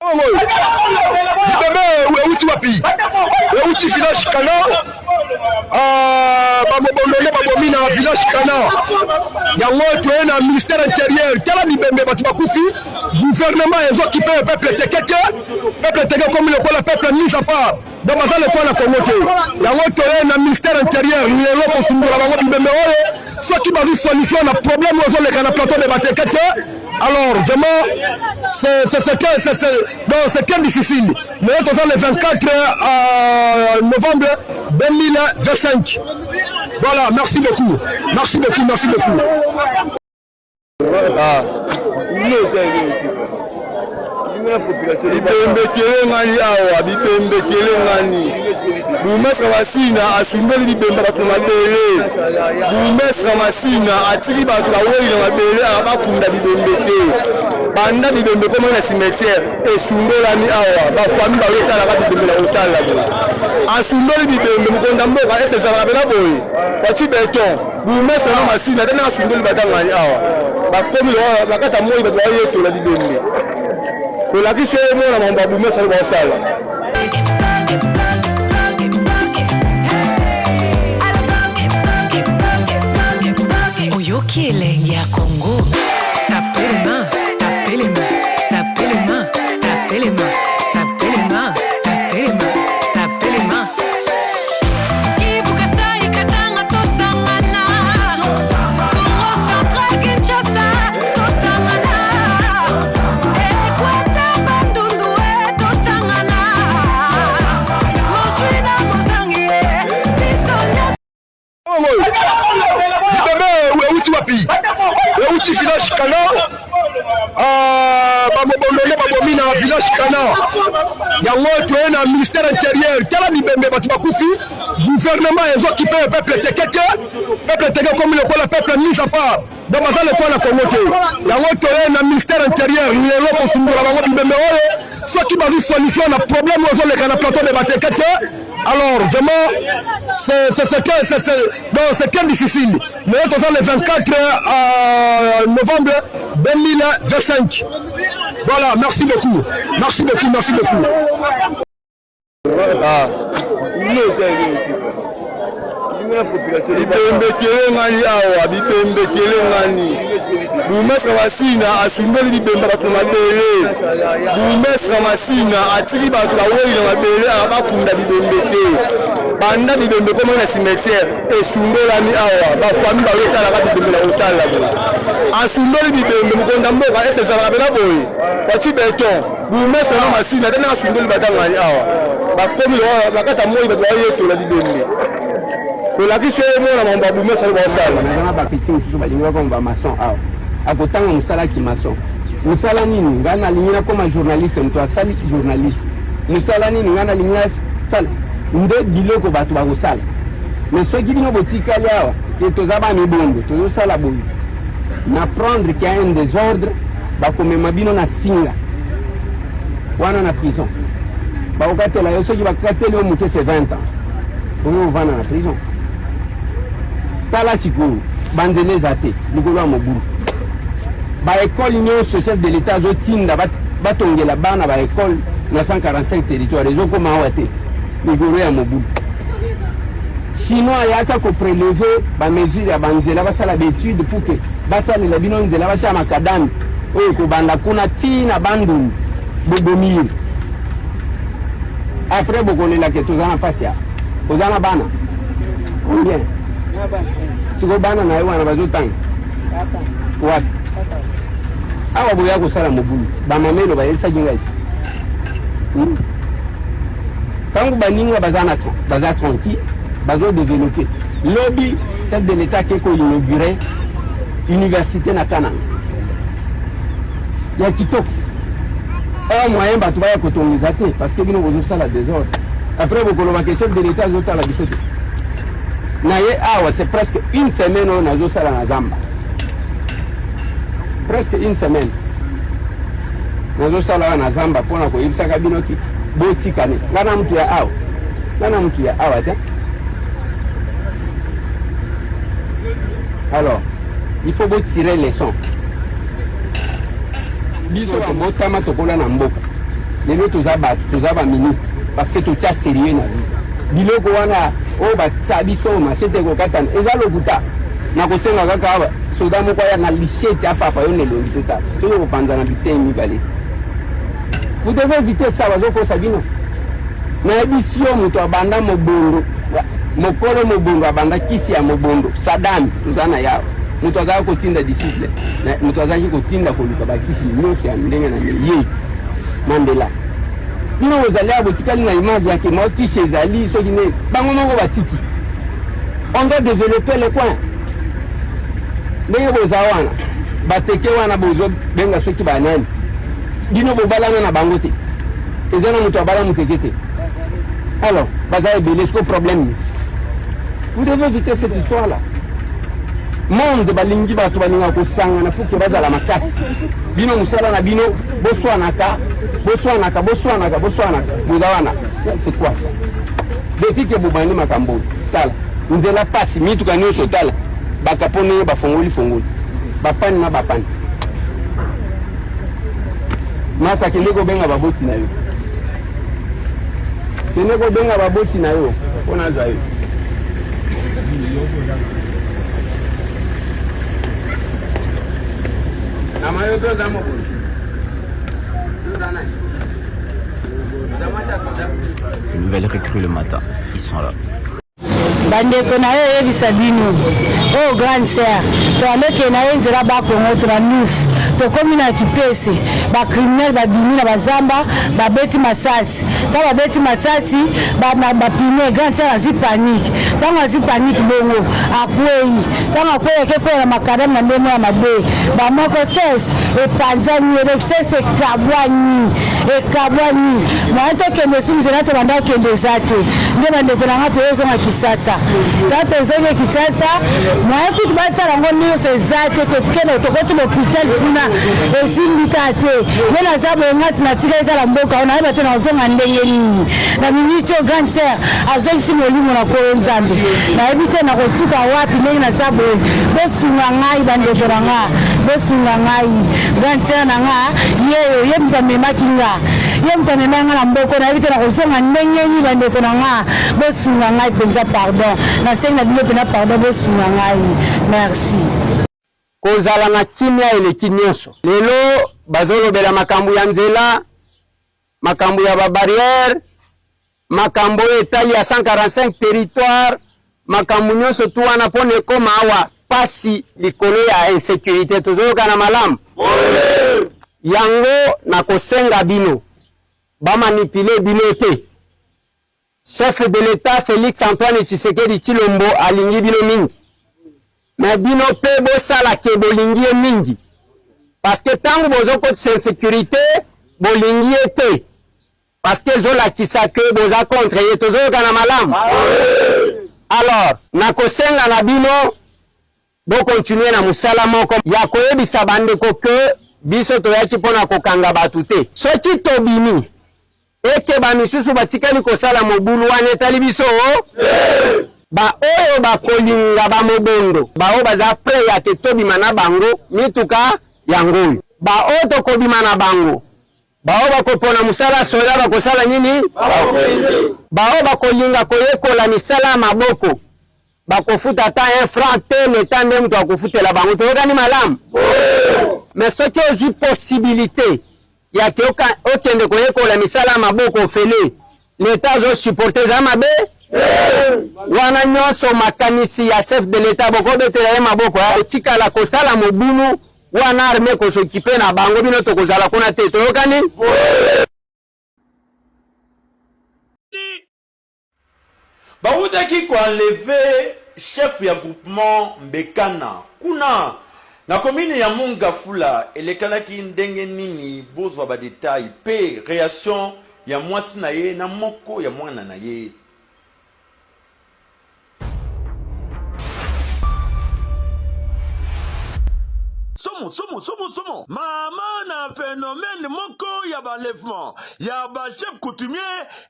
Libembe euti wapi? Euti village Kana. Bamobondole babomina village Kana. Yango toye na ministère intérieur. Tala Libembe batu bakufi. Gouvernement ezo occupé le peuple tekete. Peuple tekete comme le peuple mis à part. Donc baza le quoi la Congo te. Yango toye na ministère intérieur. Lelo ko fundula bango Libembe oyo. Ceux qui bazou solution na problème ozo le kana plateau de batekete. Alors, vraiment, c'est très difficile. Nous sommes le 24 novembre 2025. Voilà, merci beaucoup. Merci beaucoup, merci beaucoup. Boumestre Masina asumeli Libembe bato mabele. Boumestre Masina atiri bato bawoyi na mabele abakunda Libembe te. Banda Libembe comme na cimetière esundolani awa ba famille ba yotala ka Libembe la yotala bo. Asundoli Libembe mukonda mboka esezala bena boyi. Fati beton. Boumestre Masina tena asundoli batangani awa. Ba komi la bakata moyi bato bayotola Libembe. Ko la kisele mo na mamba Boumestre ba sala. Oyoki elengi ya Congo. Tapez les mains, tapez les mains, tapez les mains, tapez les mains, tapez les mains, tapez les mains, tapez les mains. Kivu Kasai Katanga tosangana. Congo Central Kinshasa tosangana. Ekwata Bandundu tosangana. Moswina Mozangi bisonya. Euti wapi? Euti village Kana. Bamobondole babomina village Kana. Yango toye na ministère intérieur. Tala Libembe batu bakufi. Gouvernement ezo occupé le peuple tekete. Peuple tekete comme le peuple mis à part. Donc baza le quoi la Congo te. Yango toye na ministère intérieur. Lelo ko fundula bango Libembe oyo. Ceux qui bazou solution na problème ozo le kana plateau de batekete. Alors, vraiment, c'est très difficile. Nous sommes le 24 novembre 2025. Voilà, merci beaucoup. Merci beaucoup, merci beaucoup. Libembe kelengani awa, Libembe kelengani. Boumestre Masina asumeli Libembe bato mabele. Boumestre Masina atiri bato bawoyi na mabele abakunda Libembe te. Banda Libembe comme na cimetière esundolani awa ba famille ba yotala ka Libembe la yotala bo. Asundoli Libembe mukonda mboka esezala bena boyi. Fati beton. Boumestre Masina tena asundoli batangani awa. Ba komi la bakata moyi bato bayotola Libembe. La question est moi, on va boumer ça le salle. On a pas petit mususu balinga comme ba maçon ah. Akotanga musala ki maçon. Musala nini ngana linyina comme journaliste mtu asali journaliste. Musala nini ngana linyina sala. Nde biloko bato ba kosala. Mais ceux qui bino botika liawa, et tozaba mi bombe, tozo sala boyi. Na prendre qu'il y a un désordre, ba komema bino na singa. Wana na prison. Ba okatela yo soki bakateli o muke c'est 20 ans. On va na prison. Tala siku banzele zate likolo mobulu ba école union sociale de l'état zotinda batongela bana ba école na 145 territoires ezo koma wate likolo ya mobulu sinon ayaka ko prélever ba mesure ya banzela basala d'étude pour que basala la bino nzela bacha makadami oyo ko banda kuna tina banduni bobomir après bokolela ke tozana pasia ozana bana combien siko bana na ewana bazotanga wapi awa boya kosala mobulu bamamelo bayelisa kingai tangu baninga baza tranquille bazodeveloppe lobi chef de l'état keko inauguré université na Kananga ya kitoko un moyen bato baya kotongeza te parce que bino bozosala désordre après bokoloba ke chef de l'état azotala biso te naye awa c'est presque une semaine on a zosala na zamba presque une semaine nazosala na zamba pona ko yebisaka bino ki botikane ngana mtu ya awa te. Alors il faut tirer les leçons biso botama tokola na mboka lelo toza ministre parce que totia sérieux na vie biloko wana oyo batia biso machete kokatana eza lokuta na kosenga kaka soda moko ya na lichette ya papa yo nelongi totala toyo kopanza na biteni mibale. Vous devez éviter ça bazokosa bino nayebisi yo moto abanda mobondo mokolo mobondo abanda kisi ya mobondo Saddam toza na yawo moto azalaki kotinda disciple moto azalaki kotinda koluka bakisi nyonso ya ndenge na ye Mandela bino bozali ya botikali na image yake maotisi ezali soki nini bango moko batiki. On doit développer le coin ndenge boza wana bateke wana bozo benga soki banani bino bobalana na bango te eza na moto abala moteke te. Alors baza ebele siko problème. Vous devez éviter cette histoire là. Monde balingi bato balinga kosangana pour que bazala makasi bino musala na bino boswanaka muzawana. C'est quoi ça? Depuis que bobani makambo tala nzela pasi mituka nyonso tala bakapone bafongoli bapani na bapani masta kende kobenga baboti na yo mpona zwa yo na mayo toza mokolo Une nouvelle recrue le matin, ils sont là. bandeko na ye yebisa bino o grande sœur toaleke na ye nzela bakongo tranus tokomi na kipese bacriminel babimi na bazamba babeti masasi ka babeti masasi bapine grande sœur azwi panike ntango azwi panike bongo akwei ntango akwei akekwela makadame na ndemo ya mabe bamoko ses epanzani elekses ekabwani mwana tokende su nzela te banda okende eza te nde bandeko na nga toyozonga kisasa tata ozonge kisasa mwana kutu basala ngo nyonso eza te tokende tokoti l'hôpital kuna esimbika te nde naza boye ngati natikali kala mboka o nayeba te nazonga ndenge nini na miniti o grande sœur azongisi molimo na kolo nzambe nayebi te nakosuka wapi ndenge naza boye bosunga ngai bandeko na nga bosunga ngai grande sœur na nga ye moto amemaki nga ye moto amemaki nga na mboko nayebi te nakozonga ndenge nini bandeko na nga bosunga ngai mpenza pardon nasengi na bino mpena pardon bosunga ngai merci. Kozala na kimia eleki nyonso lelo bazolobela makambo ya nzela makambo ya babariere makambo etali ya 145 territoire makambo nyonso tu wana mpona ekoma awa pasi likolo ya insécurité tozoyoka na malamu yango na kosenga bino bamanipule bino te. Chef de l'État Félix Antoine Tshisekedi Tshilombo alingi bino mingi mais bino pe bosala ke bolingi mingi parce que tango bozokotisa insécurité bolingi ete parce que zolakisa ke boza contre ye tozoyoka na malamu. Alors nakosenga na bino bokontinue na mosala moko ya koyebisa bandeko ke biso toyaki mpona kokanga bato te soki tobimi eke bamisusu batikali kosala mobulu wana etali biso baoyo bakolinga bamobondo baoyo baza pre ya ke tobima na bango mituka yango baoyo tokobima na bango baoyo bakopona mosala soda bakosala nini baoyo bakolinga koyekola misala ya maboko bakofuta ata 1 franc te leta nde moto akofutela bango toyokani malamu. Mais soki ozwi possibilité ya ke okende koyekola misala ya maboko ofele leta azosupporte eza mabe wana nyonso makanisi ya chef de l'État bokobetela ye maboko etikala kosala mobulu wana arme kosokipe na bango bino tokozala kuna te toyokani. Baudaki koenlever chef ya groupement Mbekana kuna na commune ya Mongafula elekanaki ndenge nini bozwa ba détail pe réaction ya mwasi na ye na moko ya mwana na ye. somo mama na phénomène moko ya balèvement ya ba chef coutumier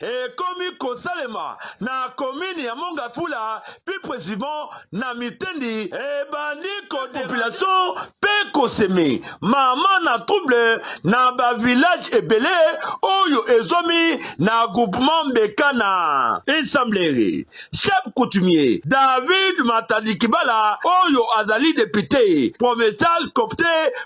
et komi kosalema na commune ya Mongafula plus précisément na Mitendi et bandi ko population pe koseme mama na trouble na ba village ebele oyo ezomi na groupement Mbekana Ensemble chef coutumier David Matadi Kibala oyo azali député provincial copté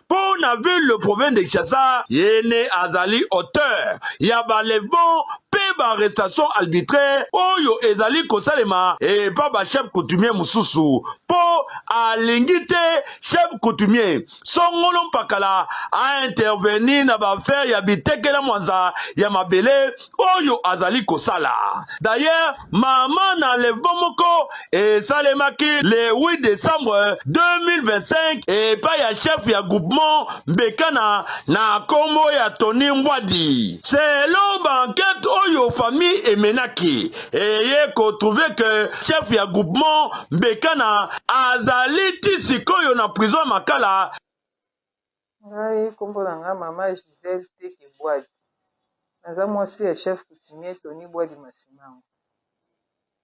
pour la ville le province de Kinshasa yene azali auteur ya balèvement pe ba arrestation arbitraire oyo ezali kosalema et pas ba chef coutumier mususu po alingite chef coutumier songolo pakala a intervenir na ba faire ya bitekela mwanza ya mabele oyo azali kosala. D'ailleurs maman na enlèvement moko et salemaki le 8 décembre 2025 et pas ya chef ya groupement Mbekana na kombo ya Tony Mbwadi. C'est l'enquête oyo famille emenaki et ye ko trouvé que chef ya groupement Mbekana azali tisikoyo na prison makala. Ngai kombo na nga mama Gisèle Teke Bwadi. Naza mwasi ya chef coutumier Tony Bwadi Masimango.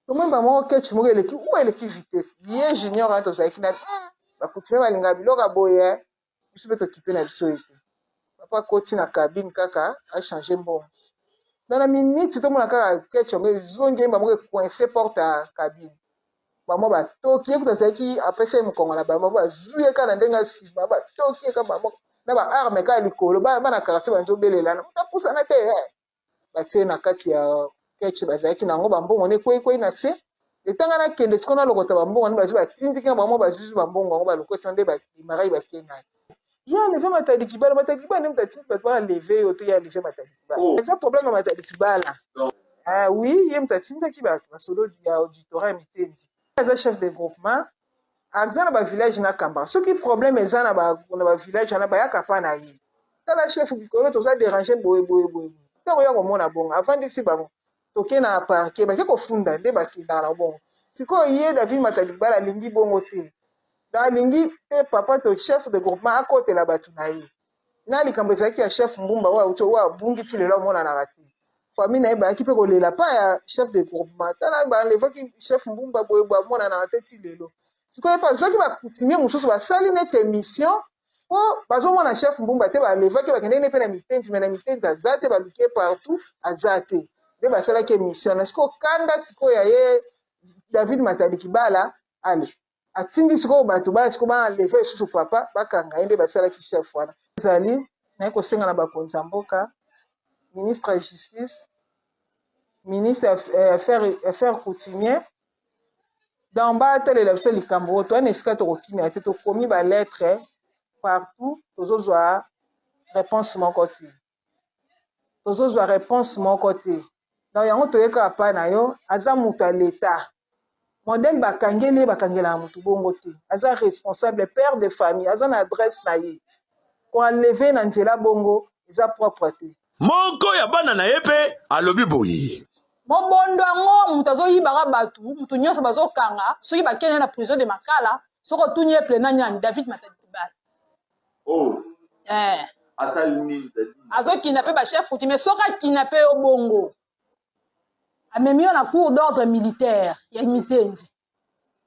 Comment ba mo ketch mo eleki ou eleki vitesse. Bien junior ato zaiki na ba coutumier balinga biloka boye. Biso beto kipe na biso ete. Papa koti na cabine kaka a changer mbongo. Dans la minute to mo na kaka ketch ngo zonge ba mo coincé porte à cabine. Ba mo ba toki ekuta zaiki apese mo kongola ba mo ba zuye kana ndenga si ba toki ka ba mo na ba arme ka likolo ba na karate ba nzobelela na ta pousa na te ba tie na kati ya ketch ba zaiki na ngo ba mbongo ne kwei na se etanga na kende sikona lokota ba mbongo ba ba tindika ba mo ba zuzu ba mbongo ngo ba lokota nde ba marai ba kenga ya lever Matadi Kibala ne mtati ba lever auto ya lever Matadi Kibala c'est un problème na Matadi Kibala ah oui ye mtati ndaki ba solo ya auditorat Mitendi za chef de groupement azana ba village na kamba ce qui problème ezana ba village na ba yaka pa na ye tala chef bikolo to ça déranger boye to ya ko mona bon avant d'ici ba toke na parquet ba ko funda nde ba kidala bon siko ye David Matadi Kibala lingi bongo te da lingi te papa to chef de groupement à côté la batu na ye na likambo ezaki ya chef mbumba wa bungi ti lelo mona na rati famille na ye ba ki pe ko lela pa ya chef de groupement tala ba levoki chef mbumba boye ba mona na rati ti lelo sikoyo pa zoki ba coutumier mususu ba sali net émission po bazo mona chef mbumba te ba levoki ba kende ne pe na Mitendi mais na Mitendi azate ba luke partout azate de ba sala ke émission na siko kanda sikoyo ya ye David Matadi Kibala ale atindi sikoyo bato ba sikoyo ba lever susu papa bakanga ende ba sala ki chef wana zali na ko senga na bakonzi ya mboka ministre de justice ministre affaires coutumières dans ba tele la biso likambo to ane sika to kokimia te to komi ba lettre partout tozozwa réponse moko te donc yango toyeka pa na yo aza mutu ya l'État modèle bakangela mutu bongo te aza responsable père de famille aza na adresse na ye ko enlever na nzela bongo eza propre te moko ya bana na ye pe alobi boyi mobondo yango mutu azoyibaka batu mutu nyonso bazokanga soki bakende na prison de Makala soko tuni ye plena nyami David Matadi Kibala azokina pe bachef coutumier soki akina pe yo bongo amemi yo na cour d'ordre militaire ya Mitendi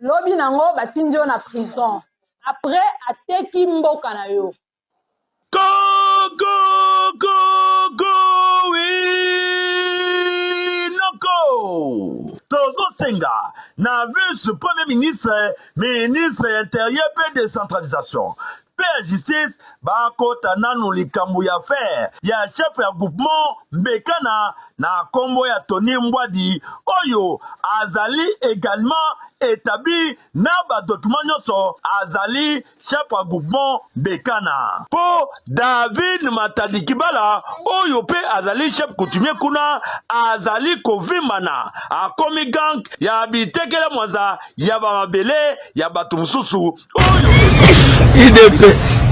lobi nango batindi yo na prison après ateki mboka na yo tozosenga na vice premier ministre intérieur pe décentralisation pe justice bakota nanu likambo ya faire ya chef ya groupement Mbekana na kombo ya Tony Mbwadi oyo azali également établi na ba document nyonso azali chef ya groupement Mbekana po David Matadi Kibala oyo pe azali chef coutumier kuna azali kovimbana akomi gang ya bitekela mwanza ya ba mabele ya batu mususu oyo idepes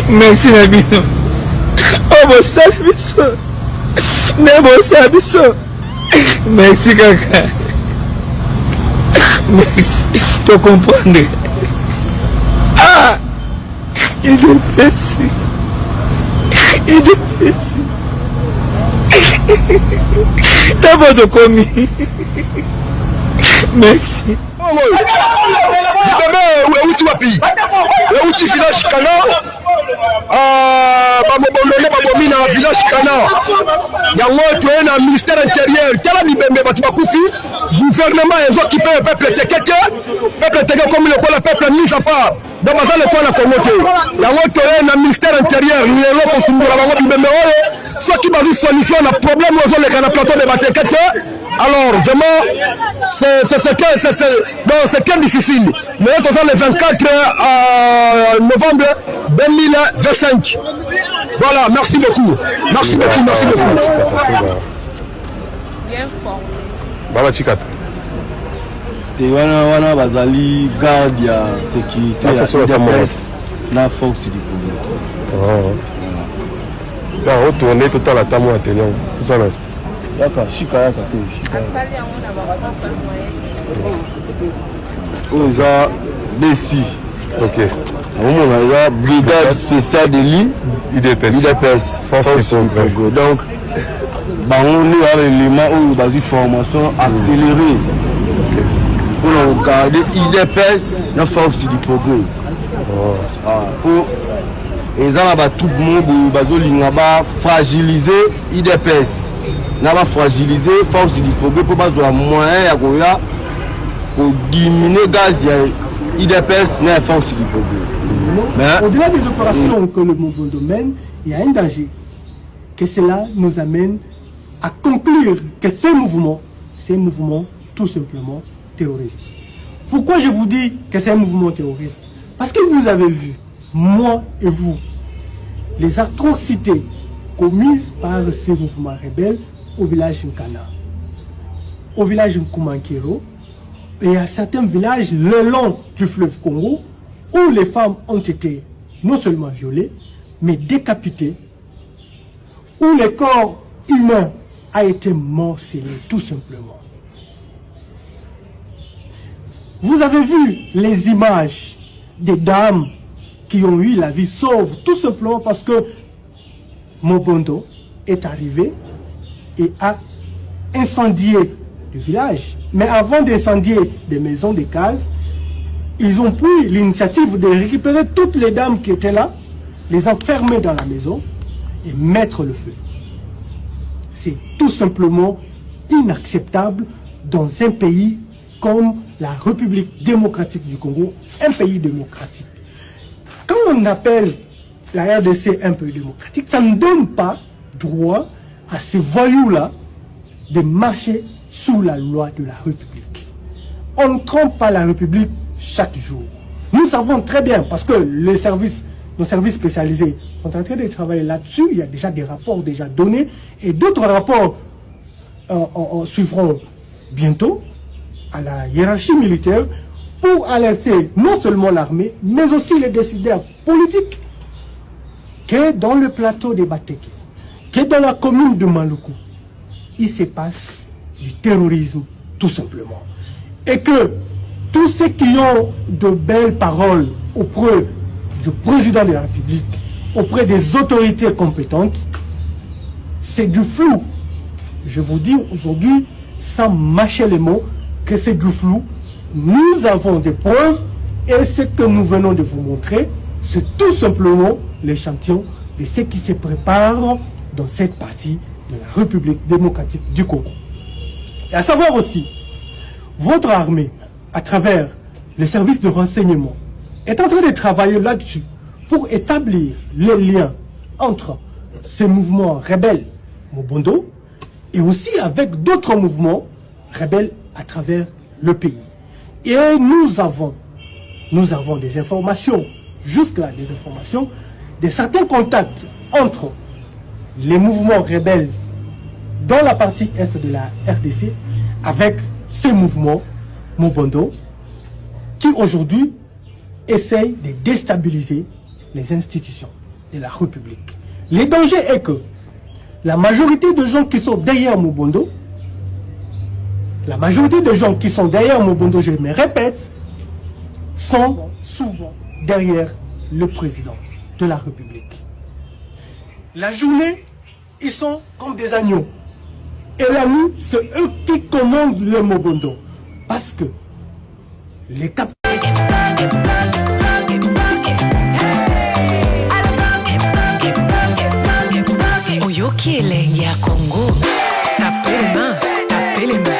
merci na bino obosali biso nebosali biso merci kaka merci to comprendre D'abord commis. Merci. Euti wapi? Euti village Kana. Bamobondole babomi na village Kana. Yango toye na ministère intérieur. Tala bibembe batu bakufi. Gouvernement ezokipe le peuple tekete. Peuple tekete comme le peuple mis à part. Donc baza le la Congo te. Yango toye na ministère intérieur. Lelo kosumbula bango bibembe oyo. Soki bazi solution na problème ozo le kana plateau de batekete. Alors, vraiment, c'est très difficile. Mais nous sommes le 24 novembre 2025. Voilà, merci beaucoup. Merci beaucoup, merci beaucoup. Bien fort. Baba Chikata. Et wana bazali garde ya sécurité ya presse na Fox du Congo. Là, retourner tout à la tamo atelier. Ça là. D'accord, Chikaya Kato, Chikaya. Ils ont Bessi. Ok. On a brigade spéciale de l'île. IDPS. Force du Congo. Donc, on a l'élément où il y a une formation accélérée. Pour garder IDPS, la force du progrès. Pour les gens tout le monde, ils ont fragilisé IDPS. N'a pas fragilisé force du progrès pour pas avoir moyen pour diminuer le gaz IDPS n'a force du progrès. Au-delà des opérations que le Mobondo mène, il y a un danger que cela nous amène à conclure que ces mouvements tout simplement terroristes. Pourquoi je vous dis que c'est un mouvement terroriste? Parce que vous avez vu, moi et vous, les atrocités commises par ces mouvements rebelles au village Nkana, au village Nkumankero et à certains villages le long du fleuve Congo où les femmes ont été non seulement violées mais décapitées, où le corps humain a été morcelé tout simplement. Vous avez vu les images des dames qui ont eu la vie sauve tout simplement parce que Mobondo est arrivé et a incendié le village. Mais avant d'incendier des maisons de cases, ils ont pris l'initiative de récupérer toutes les dames qui étaient là, les enfermer dans la maison et mettre le feu. C'est tout simplement inacceptable dans un pays comme la République démocratique du Congo, un pays démocratique. Quand on appelle la RDC un pays démocratique, ça ne donne pas droit à ces voyous-là de marcher sous la loi de la République. On ne trompe pas la République chaque jour. Nous savons très bien, parce que nos services spécialisés sont en train de travailler là-dessus. Il y a déjà des rapports déjà donnés et d'autres rapports suivront bientôt à la hiérarchie militaire pour alerter non seulement l'armée, mais aussi les décideurs politiques que dans le plateau de Bateke, que dans la commune de Maluku, il se passe du terrorisme tout simplement. Et que tous ceux qui ont de belles paroles auprès du président de la République, auprès des autorités compétentes, c'est du flou. Je vous dis aujourd'hui, sans mâcher les mots, que c'est du flou. Nous avons des preuves et ce que nous venons de vous montrer, c'est tout simplement l'échantillon de ce qui se prépare dans cette partie de la République démocratique du Congo. Et à savoir aussi, votre armée, à travers les services de renseignement, est en train de travailler là-dessus pour établir les liens entre ces mouvements rebelles Mobondo et aussi avec d'autres mouvements rebelles à travers le pays. Et nous avons des informations, jusque-là des informations, de certains contacts entre les mouvements rebelles dans la partie est de la RDC avec ces mouvements Mobondo qui aujourd'hui essayent de déstabiliser les institutions de la République. Le danger est que la majorité de gens qui sont derrière Mobondo, je me répète, sont souvent derrière le président de la République. La journée, ils sont comme des agneaux. Et la nuit, c'est eux qui commandent le Mobondo. Parce que les capitaines... Oyo Kieleng ya Congo, tapez les mains,